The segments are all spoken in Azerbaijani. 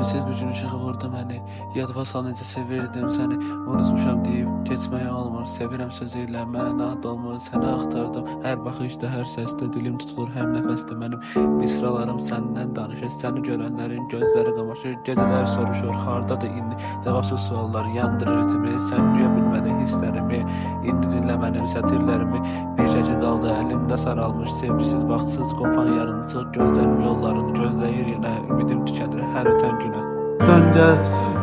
Ümidsiz bir gün işığı vurdu məni. Yadıma sal necə sevirdim səni. Unutmuşam deyib keçməyə olmur. Sevirəm sözü ilə məna dolmur. Səni axtardım hər baxışda, hər səsdə. Dilim tutulur hər nəfəsdə mənim. Misralarım səndən danışır. Səni görənlərin gözləri qamaşır. Gecələr soruşur hardadır indi. Cavabsız suallar yandırır içimi. Sən duya bilmədin hisslərimi. İndi dinlə mənim sətirlərimi. Bir gecə qaldı əlimdə saralmış. Sevgisiz, vaxtsız qopan yarımçıq. Gözlərim yollarını gözləyir yenə. Ümidim tükənir hər ötən günə. Dön gel,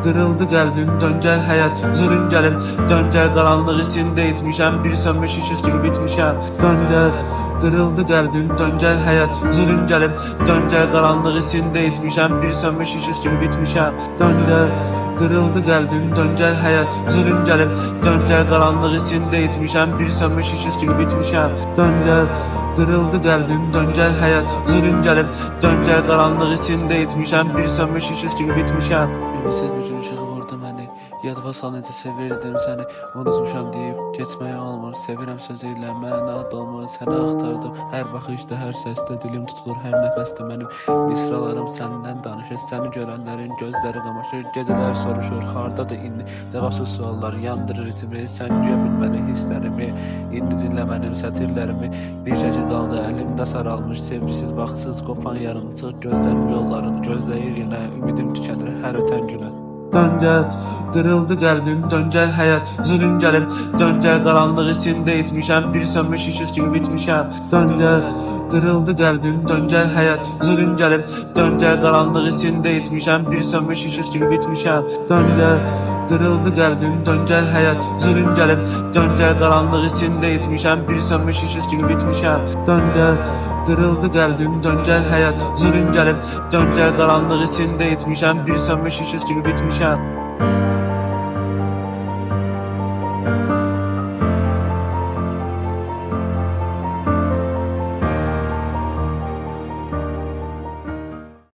kırıldı kalbim, dön gel hayat, zulüm gelim. Dön gel, karanlık içinde itmişem, bir sönmüş ışık gibi bitmişem. Dön gel, kırıldı kalbim, dön gel hayat, zulüm gelim. Dön gel, karanlık içinde itmişem, bir sönmüş ışık gibi bitmişem. Dön gel, kırıldı kalbim, dön gel hayat, zulüm gelim. Dön gel, karanlık içinde itmişem, bir sönmüş ışık gibi bitmişem. Dön gel, kırıldı kalbim, dön gel hayat, zulüm gelip. Dön gel, karanlık içinde itmişem, bir sönmüş ışık gibi bitmişem. Ümidsiz bir gün işığı vurdu məni. Yadıma sal necə sevirdim səni. Unutmuşam deyib keçməyə olmur. Sevirəm sözü ilə məna dolmur. Səni axtardım hər baxışda, hər səsdə. Dilim tutulur hər nəfəsdə mənim. Misralarım səndən danışır. Səni görənlərin gözləri qamaşır. Gecələr soruşur hardadır indi. Cavabsız suallar yandırır içimi. Sən duya bilmədin hisslərimi. İndi dinlə mənim sətirlərimi. Bir gecə qaldı əlimdə saralmış. Sevgisiz, vaxtsız qopan yarımçıq. Gözlərim yollarını gözləyir yenə. Ümidim tükənir hər ötən günə. Dön gel, kırıldı kalbim, dön gel hayat, zulüm gelim. Dön gel, karanlık içinde itmişem, bir sönmüş ışık gibi bitmişem. Dön gel, kırıldı kalbim, dön gel hayat, zulüm gelim. Dön gel, karanlık içinde itmişem, bir sönmüş ışık gibi bitmişem. Dön gel, kırıldı kalbim, dön gel hayat, zulüm gelim. Dön gel, karanlık içinde itmişem, bir sönmüş ışık gibi bitmişem. Dön gel, kırıldı kalbim, dön gel hayat, zulüm gelip. Dön gel, karanlık içinde itmişem, bir sönmüş ışık gibi bitmişem.